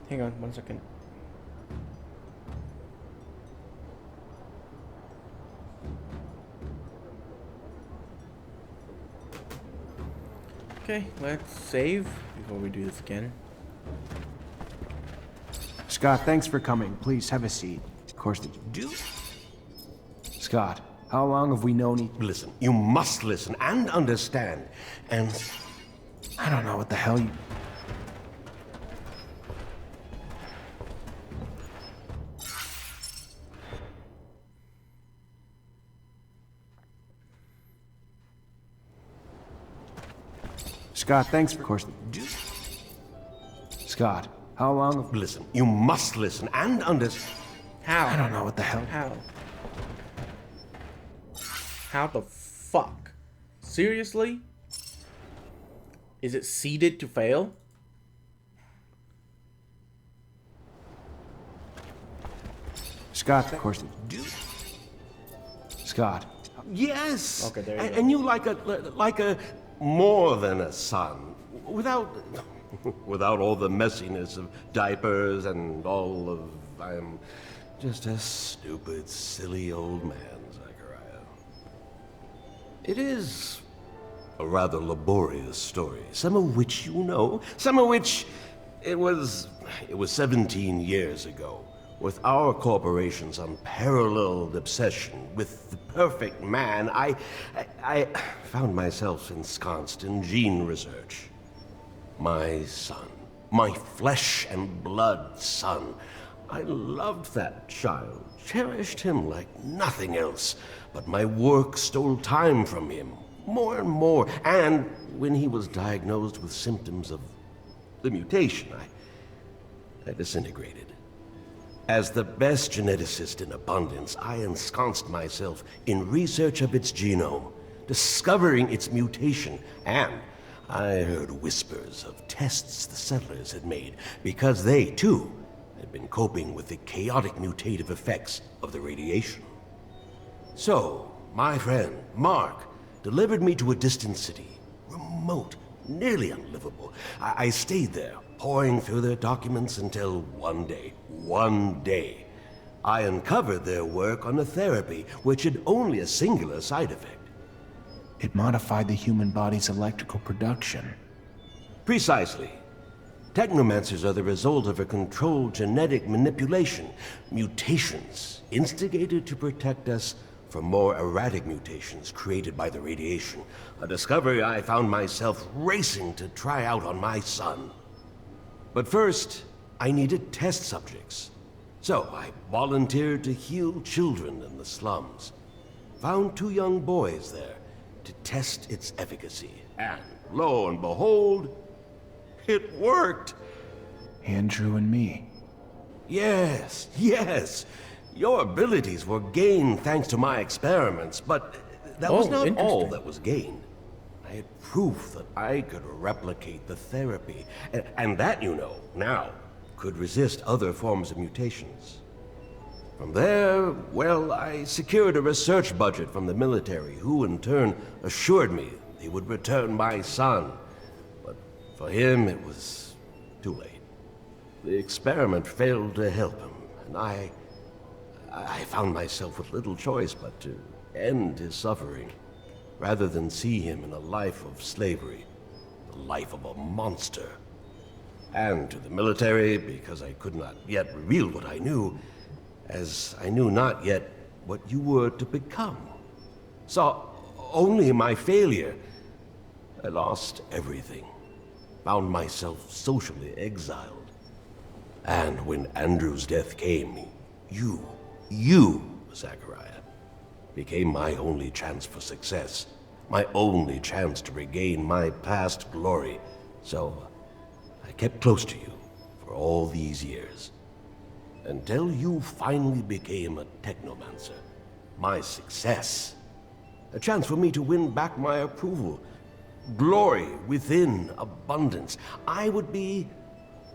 Hang on 1 second. Okay, let's save before we do this again. Scott, thanks for coming. Please have a seat. Of course, Do Scott, how long have we known each... listen. You must listen and understand. And I don't know what the hell you... Scott, thanks for... Of course, do Scott, how long have... listen. You must listen and understand. How? I don't know what the hell... How the fuck? Seriously? Is it seeded to fail? Scott, of course, Do Scott. yes. Okay, there you go. And you like a more than a son, without without all the messiness of diapers and all of I'm just a stupid, silly old man, Zachariah. It is a rather laborious story, some of which you know, some of which it was 17 years ago. With our corporation's unparalleled obsession with the perfect man, I found myself ensconced in gene research. My son, my flesh and blood son. I loved that child, cherished him like nothing else, but my work stole time from him, more and more. And when he was diagnosed with symptoms of the mutation, I disintegrated. As the best geneticist in abundance, I ensconced myself in research of its genome, discovering its mutation, and I heard whispers of tests the settlers had made because they, too, had been coping with the chaotic mutative effects of the radiation. So, my friend, Mark, delivered me to a distant city, remote, nearly unlivable. I stayed there, poring through their documents until one day, I uncovered their work on a therapy which had only a singular side effect. It modified the human body's electrical production. Precisely. Technomancers are the result of a controlled genetic manipulation, mutations instigated to protect us from more erratic mutations created by the radiation, a discovery I found myself racing to try out on my son. But first, I needed test subjects. So I volunteered to heal children in the slums. Found 2 young boys there to test its efficacy. And lo and behold, it worked. Andrew and me. Yes, yes. Your abilities were gained thanks to my experiments, but that was not all that was gained. I had proof that I could replicate the therapy, and that, you know, now could resist other forms of mutations. From there, well, I secured a research budget from the military, who in turn assured me they would return my son. But for him, it was too late. The experiment failed to help him, and I found myself with little choice but to end his suffering, rather than see him in a life of slavery, the life of a monster. And to the military, because I could not yet reveal what I knew, as I knew not yet what you were to become. Saw only my failure. I lost everything. Found myself socially exiled. And when Andrew's death came, you, Zachariah, became my only chance for success. My only chance to regain my past glory. So I kept close to you for all these years. Until you finally became a technomancer. My success. A chance for me to win back my approval. Glory within abundance. I would be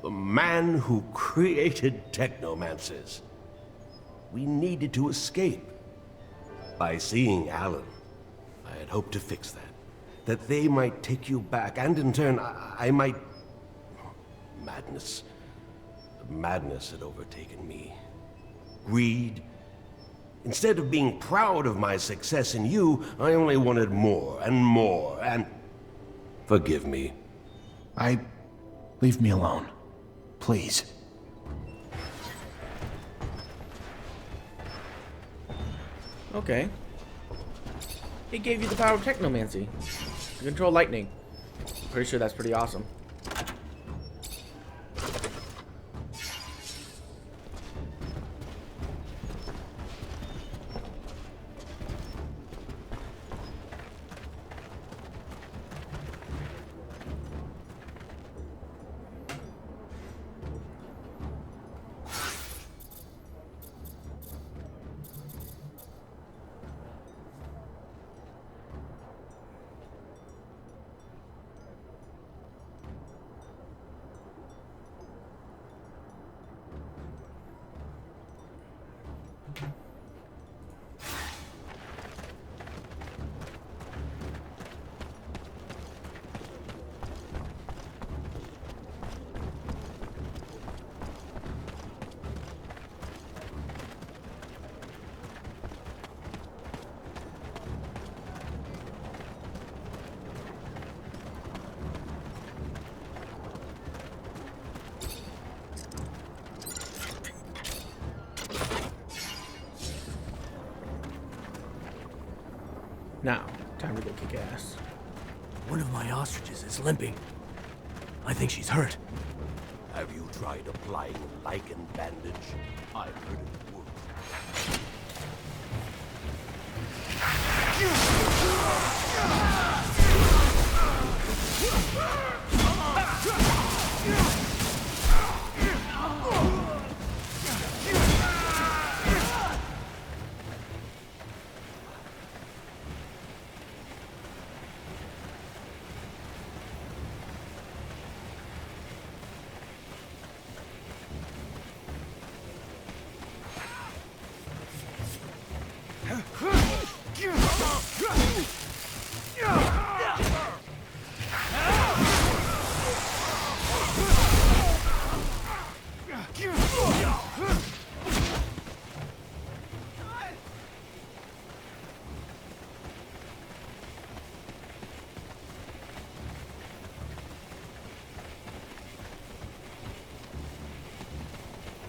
the man who created technomancers. We needed to escape. By seeing Alan, I had hoped to fix that. That they might take you back, and in turn, I might... Madness. madness had overtaken me. Greed. Instead of being proud of my success in you, I only wanted more and more, and... Forgive me. Leave me alone. Please. Okay. He gave you the power of Technomancy. To control lightning. Pretty sure that's pretty awesome. Now, time to go kick ass. One of my ostriches is limping. I think she's hurt. Have you tried applying lichen bandage? I heard it works.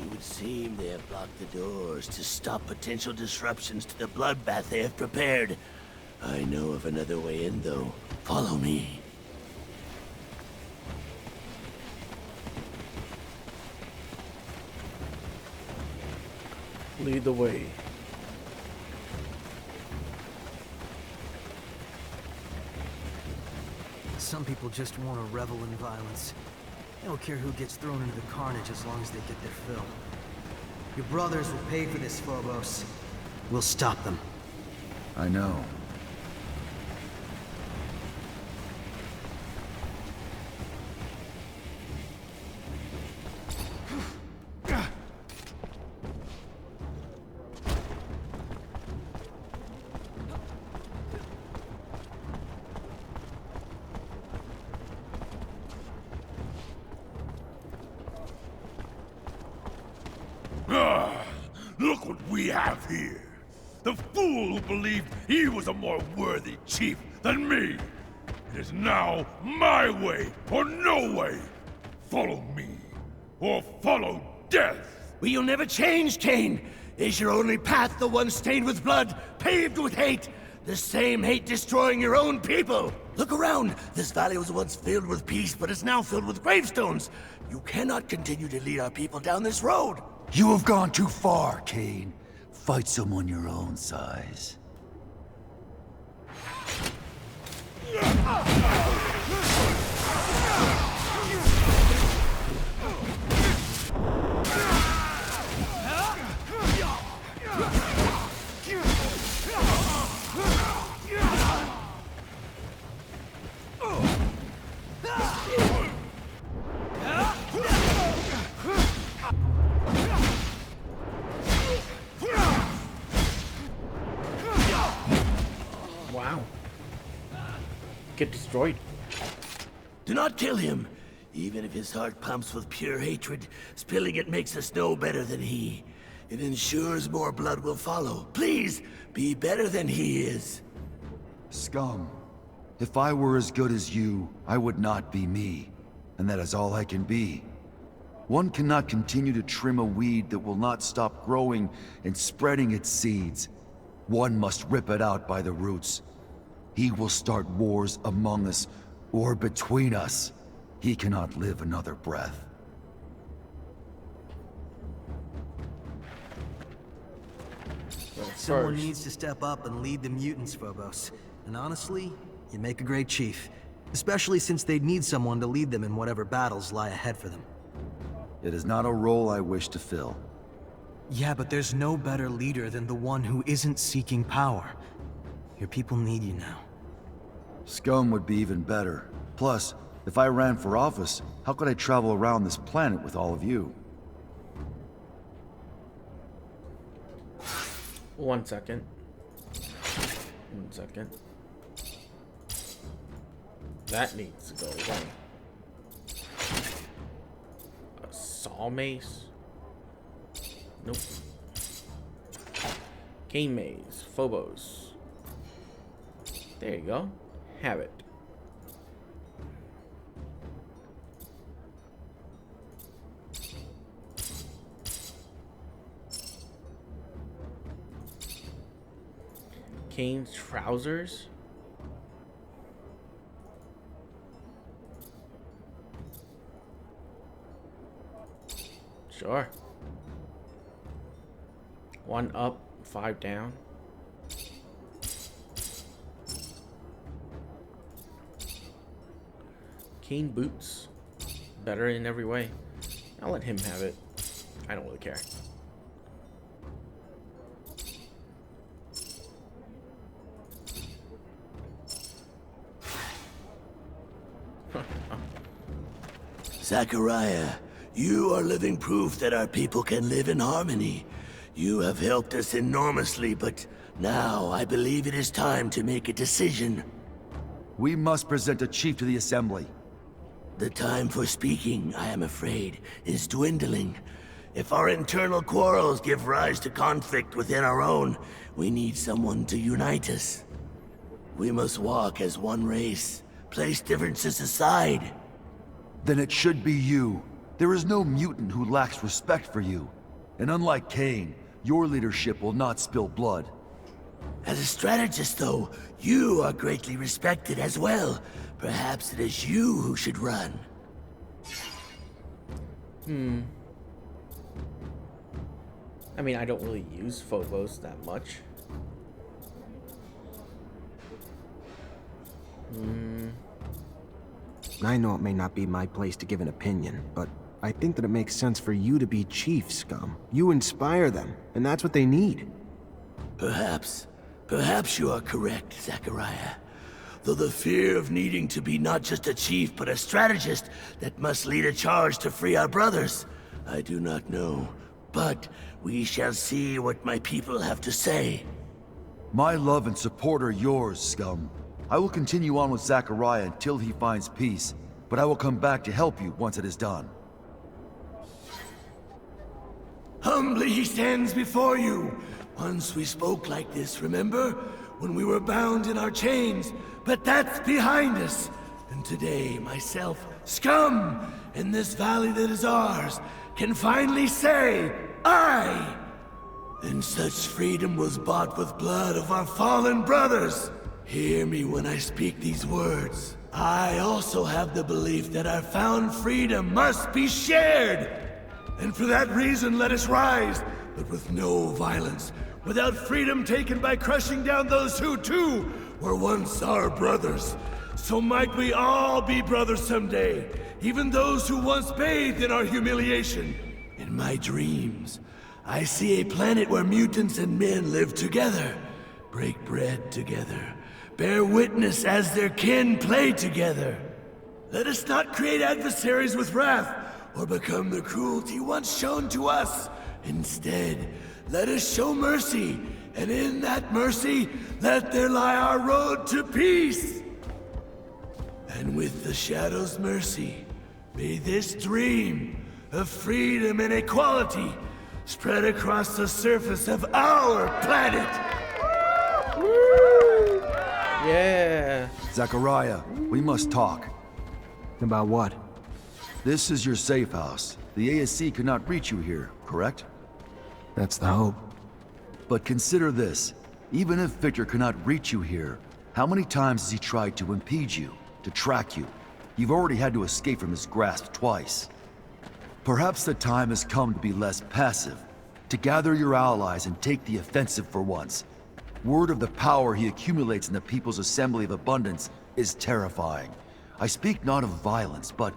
It would seem they have blocked the doors to stop potential disruptions to the bloodbath they have prepared. I know of another way in, though. Follow me. Lead the way. Some people just want to revel in violence. They don't care who gets thrown into the carnage as long as they get their fill. Your brothers will pay for this, Phobos. We'll stop them. I know. Look what we have here. The fool who believed he was a more worthy chief than me. It is now my way or no way. Follow me, or follow death. Will you never change, Cain? Is your only path the one stained with blood, paved with hate? The same hate destroying your own people? Look around. This valley was once filled with peace, but is now filled with gravestones. You cannot continue to lead our people down this road. You have gone too far, Cain. Fight someone your own size. Wow. Get destroyed. Do not kill him. Even if his heart pumps with pure hatred, spilling it makes us no better than he. It ensures more blood will follow. Please, be better than he is. Scum. If I were as good as you, I would not be me. And that is all I can be. One cannot continue to trim a weed that will not stop growing and spreading its seeds. One must rip it out by the roots. He will start wars among us, or between us. He cannot live another breath. Someone needs to step up and lead the mutants, Phobos. And honestly, you make a great chief. Especially since they'd need someone to lead them in whatever battles lie ahead for them. It is not a role I wish to fill. Yeah, but there's no better leader than the one who isn't seeking power. Your people need you now. Scum would be even better. Plus, if I ran for office, how could I travel around this planet with all of you? 1 second. 1 second. That needs to go away. A saw mace? Nope. Cane maze. Phobos. There you go. Have it. Kane's trousers? Sure. 1 up, 5 down. Kane boots. Better in every way. I'll let him have it. I don't really care. Zachariah, you are living proof that our people can live in harmony. You have helped us enormously, but now I believe it is time to make a decision. We must present a chief to the Assembly. The time for speaking, I am afraid, is dwindling. If our internal quarrels give rise to conflict within our own, we need someone to unite us. We must walk as one race, place differences aside. Then it should be you. There is no mutant who lacks respect for you. And unlike Kane, your leadership will not spill blood. As a strategist, though, you are greatly respected as well. Perhaps it is you who should run. I mean, I don't really use Phobos that much. I know it may not be my place to give an opinion, but I think that it makes sense for you to be chief, Scum. You inspire them, and that's what they need. Perhaps you are correct, Zachariah. Though the fear of needing to be not just a chief, but a strategist that must lead a charge to free our brothers, I do not know. But we shall see what my people have to say. My love and support are yours, Scum. I will continue on with Zachariah until he finds peace, but I will come back to help you once it is done. Humbly he stands before you. Once we spoke like this, remember? When we were bound in our chains. But that's behind us. And today, myself, Scum, in this valley that is ours, can finally say, I! And such freedom was bought with blood of our fallen brothers. Hear me when I speak these words. I also have the belief that our found freedom must be shared. And for that reason, let us rise, but with no violence, without freedom taken by crushing down those who, too, were once our brothers. So might we all be brothers someday, even those who once bathed in our humiliation. In my dreams, I see a planet where mutants and men live together, break bread together, bear witness as their kin play together. Let us not create adversaries with wrath, or become the cruelty once shown to us. Instead, let us show mercy, and in that mercy, let there lie our road to peace. And with the Shadow's mercy, May this dream of freedom and equality spread across the surface of our planet. Yeah. Zachariah, we must talk. About what? This is your safe house. The ASC could not reach you here, correct? That's the hope. But consider this. Even if Victor cannot reach you here, how many times has he tried to impede you, to track you? You've already had to escape from his grasp twice. Perhaps the time has come to be less passive, to gather your allies and take the offensive for once. Word of the power he accumulates in the People's Assembly of Abundance is terrifying. I speak not of violence, but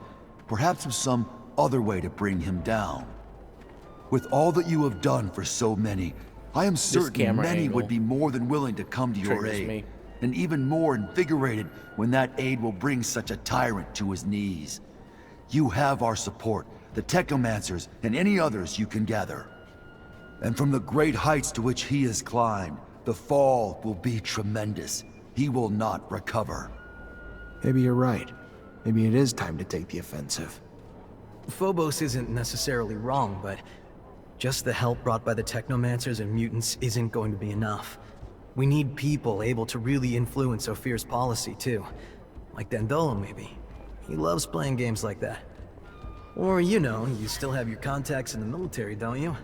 perhaps of some other way to bring him down. With all that you have done for so many, I am certain many would be more than willing to come to your aid, and even more invigorated when that aid will bring such a tyrant to his knees. You have our support, the Technomancers, and any others you can gather. And from the great heights to which he has climbed, the fall will be tremendous. He will not recover. Maybe you're right. Maybe it is time to take the offensive. Phobos isn't necessarily wrong, but just the help brought by the Technomancers and mutants isn't going to be enough. We need people able to really influence Ophir's policy, too. Like Dandolo, maybe. He loves playing games like that. Or, you know, you still have your contacts in the military, don't you?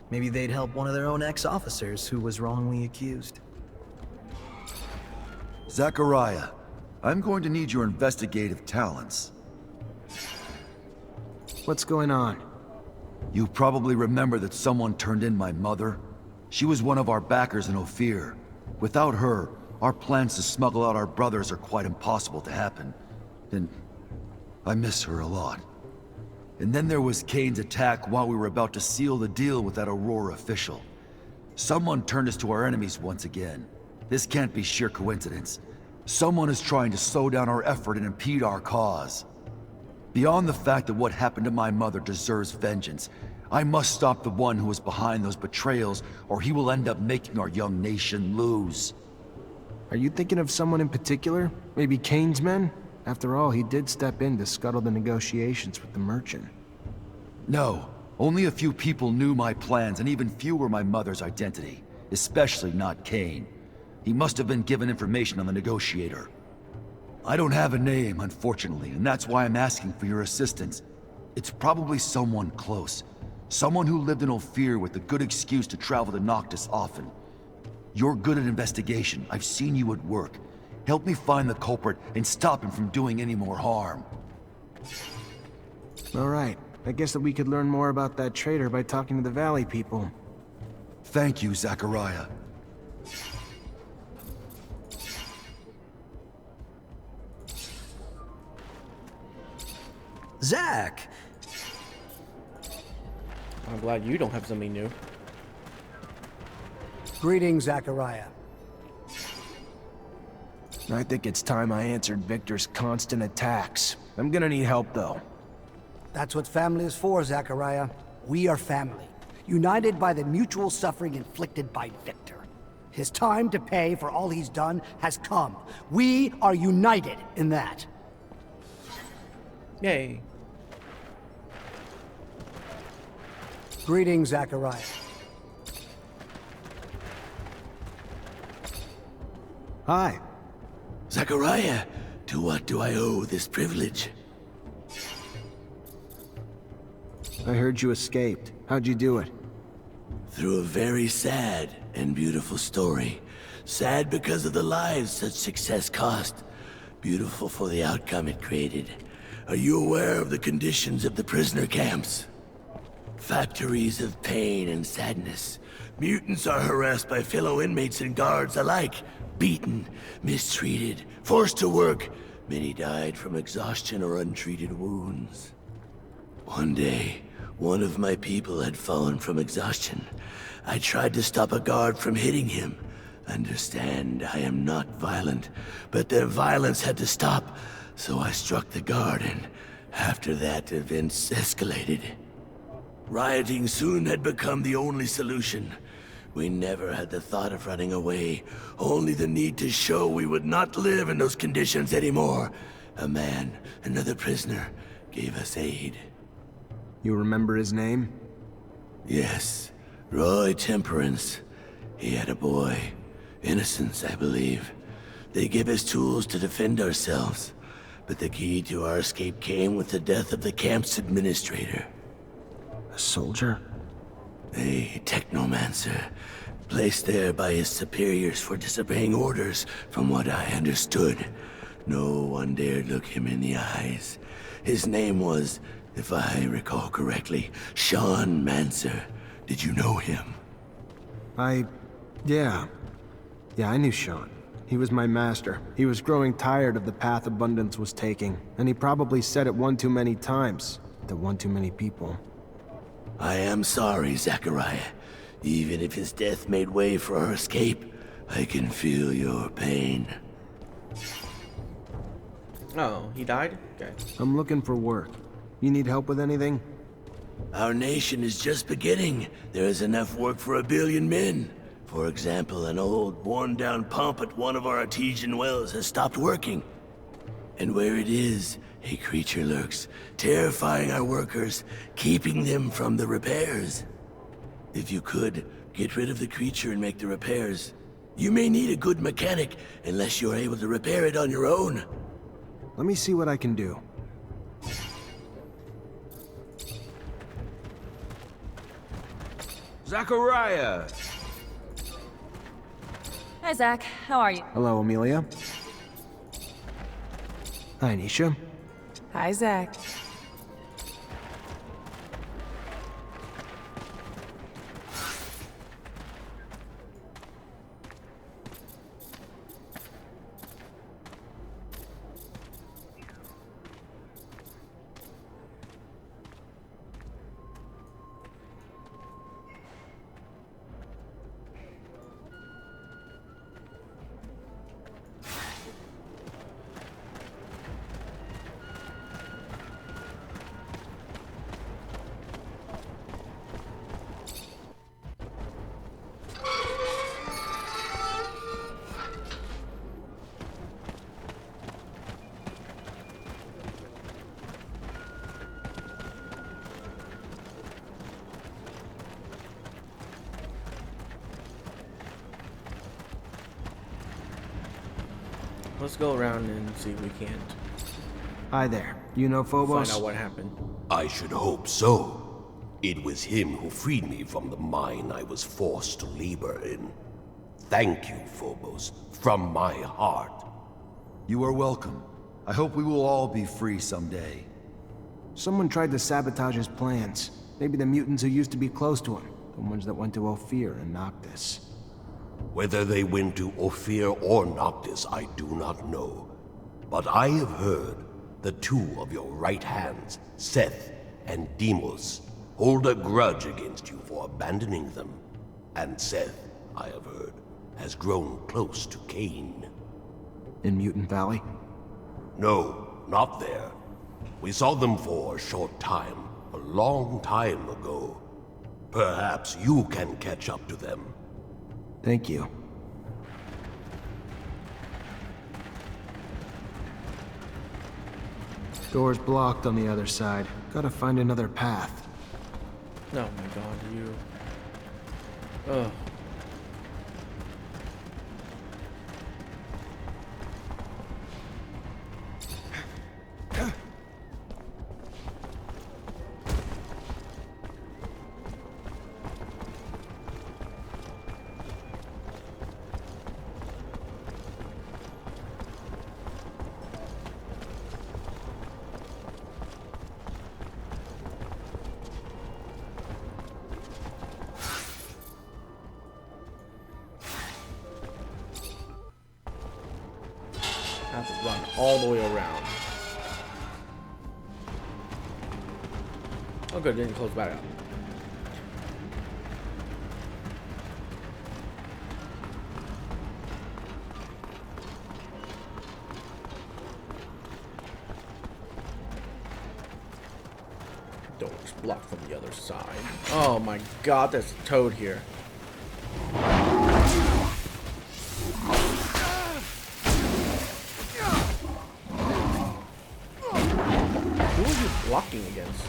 Maybe they'd help one of their own ex-officers who was wrongly accused. Zachariah, I'm going to need your investigative talents. What's going on? You probably remember that someone turned in my mother. She was one of our backers in Ophir. Without her, our plans to smuggle out our brothers are quite impossible to happen. And I miss her a lot. And then there was Kane's attack while we were about to seal the deal with that Aurora official. Someone turned us to our enemies once again. This can't be sheer coincidence. Someone is trying to slow down our effort and impede our cause. Beyond the fact that what happened to my mother deserves vengeance, I must stop the one who is behind those betrayals, or he will end up making our young nation lose. Are you thinking of someone in particular? Maybe Kane's men? After all, he did step in to scuttle the negotiations with the merchant. No, only a few people knew my plans, and even fewer my mother's identity. Especially not Kane. He must have been given information on the negotiator. I don't have a name, unfortunately, and that's why I'm asking for your assistance. It's probably someone close. Someone who lived in Ophir with a good excuse to travel to Noctis often. You're good at investigation. I've seen you at work. Help me find the culprit and stop him from doing any more harm. All right. I guess that we could learn more about that traitor by talking to the Valley people. Thank you, Zachariah. Zach! I'm glad you don't have something new. Greetings, Zachariah. I think it's time I answered Victor's constant attacks. I'm gonna need help, though. That's what family is for, Zachariah. We are family, united by the mutual suffering inflicted by Victor. His time to pay for all he's done has come. We are united in that. Yay. Greetings, Zachariah. Hi. Zachariah, to what do I owe this privilege? I heard you escaped. How'd you do it? Through a very sad and beautiful story. Sad because of the lives such success cost. Beautiful for the outcome it created. Are you aware of the conditions of the prisoner camps? Factories of pain and sadness. Mutants are harassed by fellow inmates and guards alike. Beaten, mistreated, forced to work. Many died from exhaustion or untreated wounds. One day, one of my people had fallen from exhaustion. I tried to stop a guard from hitting him. Understand, I am not violent, but their violence had to stop, so I struck the guard, and after that, events escalated. Rioting soon had become the only solution. We never had the thought of running away, only the need to show we would not live in those conditions anymore. A man, another prisoner, gave us aid. You remember his name? Yes, Roy Temperance. He had a boy. Innocence, I believe. They gave us tools to defend ourselves, but the key to our escape came with the death of the camp's administrator. A soldier? A Technomancer, placed there by his superiors for disobeying orders, from what I understood. No one dared look him in the eyes. His name was, if I recall correctly, Sean Mancer. Did you know him? Yeah, I knew Sean. He was my master. He was growing tired of the path Abundance was taking, and he probably said it one too many times, to one too many people. I am sorry, Zachariah. Even if his death made way for our escape, I can feel your pain. Oh, he died? Okay. I'm looking for work. You need help with anything? Our nation is just beginning. There is enough work for 1 billion men. For example, an old, worn-down pump at one of our artesian wells has stopped working. And where it is, a creature lurks, terrifying our workers, keeping them from the repairs. If you could, get rid of the creature and make the repairs. You may need a good mechanic, unless you're able to repair it on your own. Let me see what I can do. Zachariah! Hi, Zach. How are you? Hello, Amelia. Hi, Nisha. Hi, Zach. Let's go around and see if we can't Hi there. You know Phobos? find out what happened. I should hope so. It was him who freed me from the mine I was forced to labor in. Thank you, Phobos, from my heart. You are welcome. I hope we will all be free someday. Someone tried to sabotage his plans. Maybe the mutants who used to be close to him. The ones that went to Ophir and Noctis. Whether they went to Ophir or Noctis, I do not know. But I have heard the two of your right hands, Seth and Deimos, hold a grudge against you for abandoning them. And Seth, I have heard, has grown close to Cain. In Mutant Valley? No, not there. We saw them for a short time, a long time ago. Perhaps you can catch up to them. Thank you. Door's blocked on the other side. Gotta find another path. Oh my god, you. Ugh. Have to run all the way around. Oh good, didn't close back up. Door's blocked from the other side. Oh my god, there's a toad here. Who are you blocking against?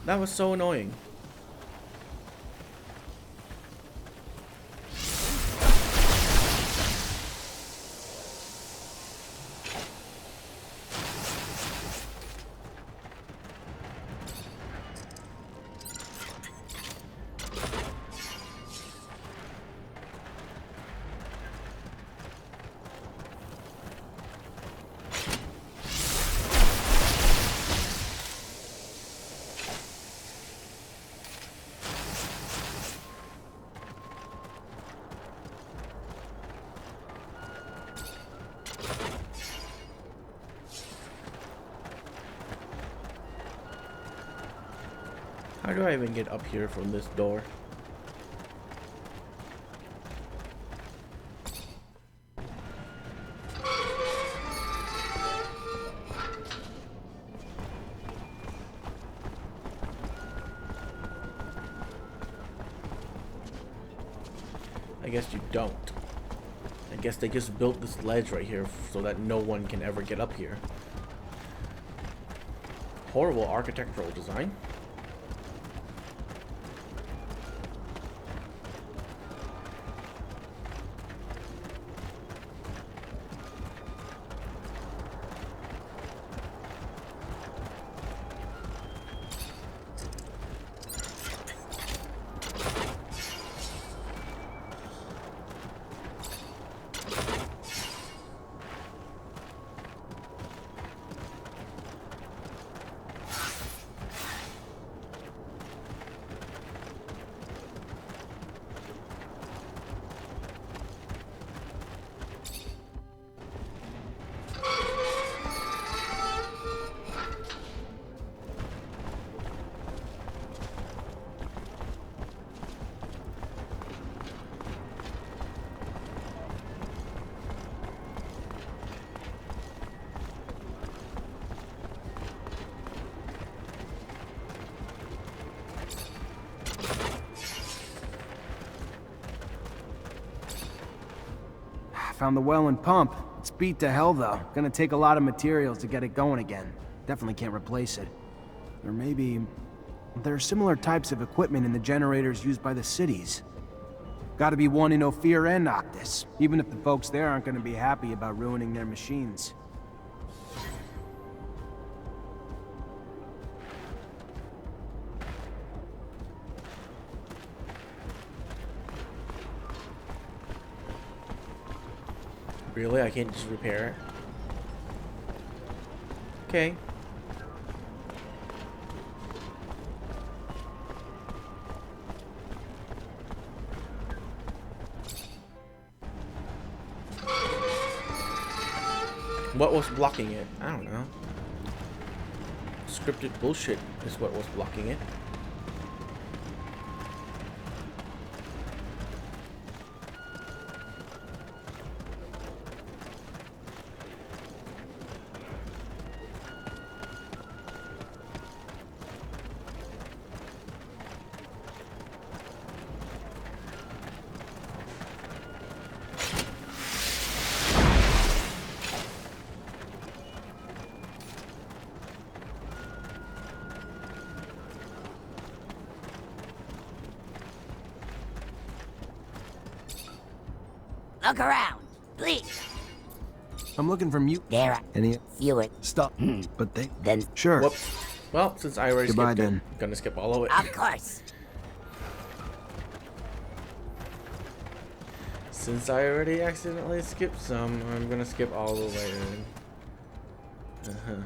That was so annoying. How do I even get up here from this door? I guess you don't. I guess they just built this ledge right here so that no one can ever get up here. Horrible architectural design. Found the well and pump. It's beat to hell though. Gonna take a lot of materials to get it going again. Definitely can't replace it. Or maybe... there are similar types of equipment in the generators used by the cities. Gotta be one in Ophir and Noctis, even if the folks there aren't gonna be happy about ruining their machines. Really? I can't just repair it? Okay. What was blocking it? I don't know. Scripted bullshit is what was blocking it. Look around, please. I'm looking for mute. There are Any? fewer. Stop. But they... Then... Sure. Whoops. Well, since I already Goodbye, skipped it, then. I'm gonna skip all of it. Of course. Since I already accidentally skipped some, I'm gonna skip all the way in.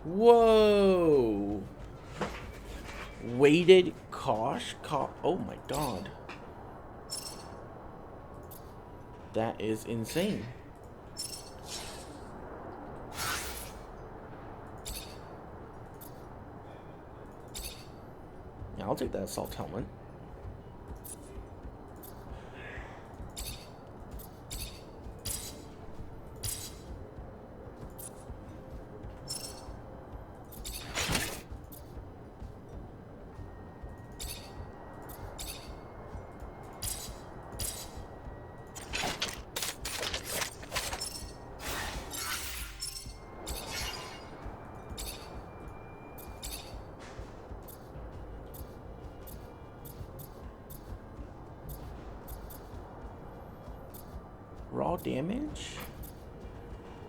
Whoa! Weighted Kosh? Oh my god. That is insane. I'll take that assault helmet. Raw damage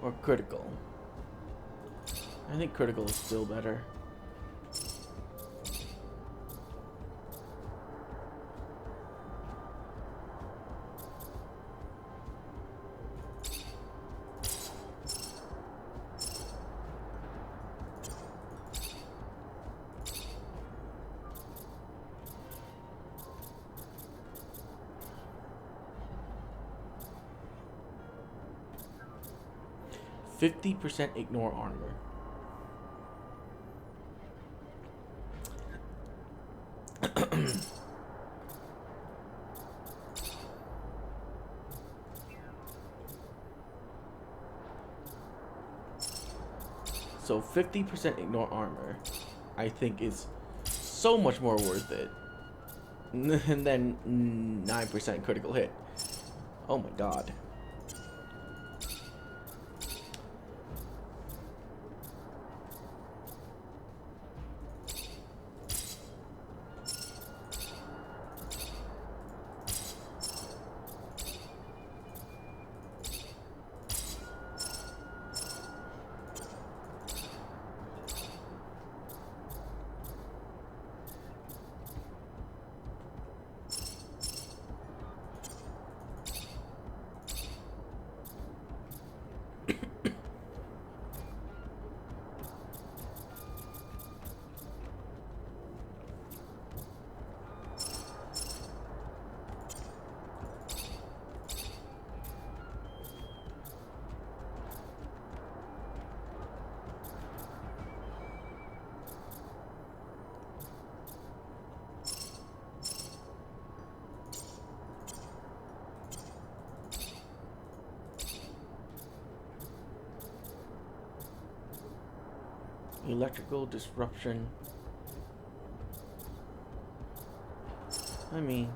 or critical? I think critical is still better. %50 ignore armor. So 50% ignore armor, I think is so much more worth it than 9% critical hit. Oh my god. Electrical disruption. I mean,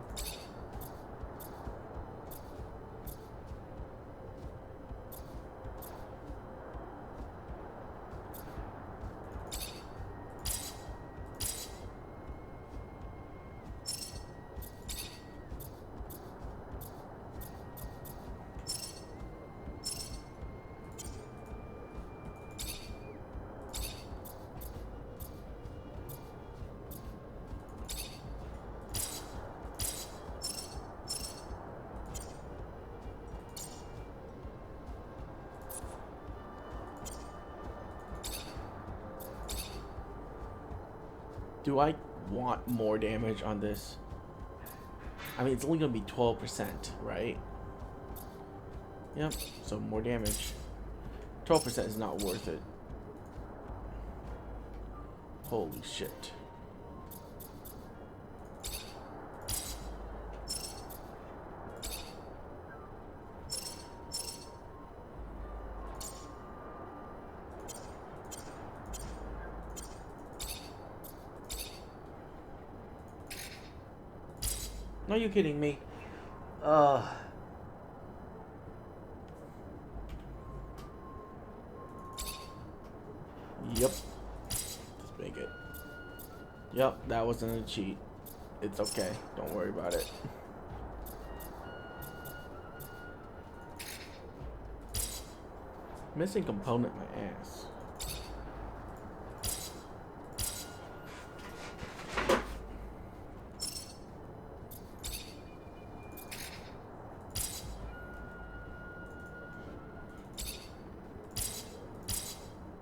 do I want more damage on this? I mean, it's only gonna be 12%, right? Yep, so more damage. 12% is not worth it. Holy shit. Are you kidding me? Yep. Let's make it. Yep, that wasn't a cheat. It's okay. Don't worry about it. Missing component, my ass.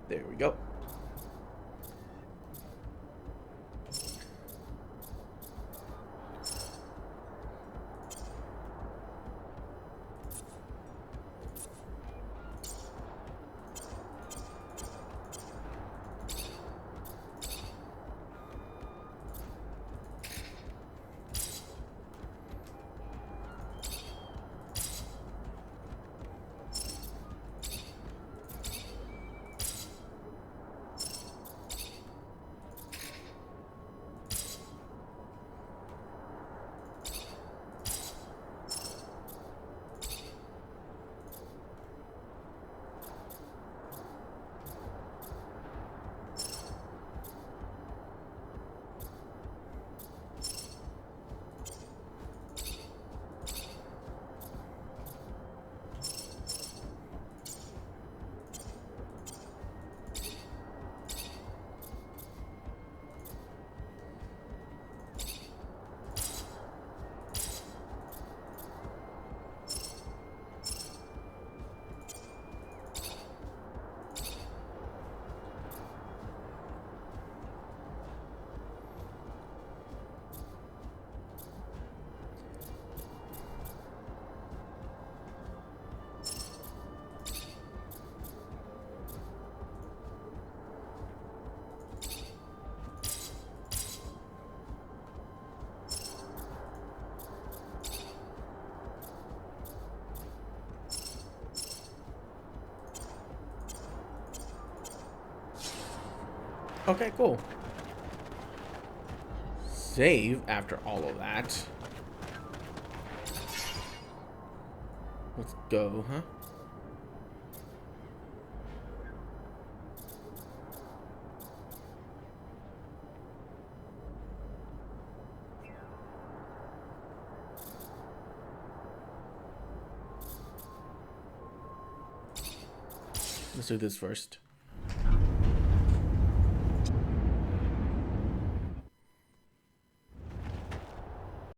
There we go. Okay, cool. Save after all of that. Let's go, huh? Let's do this first.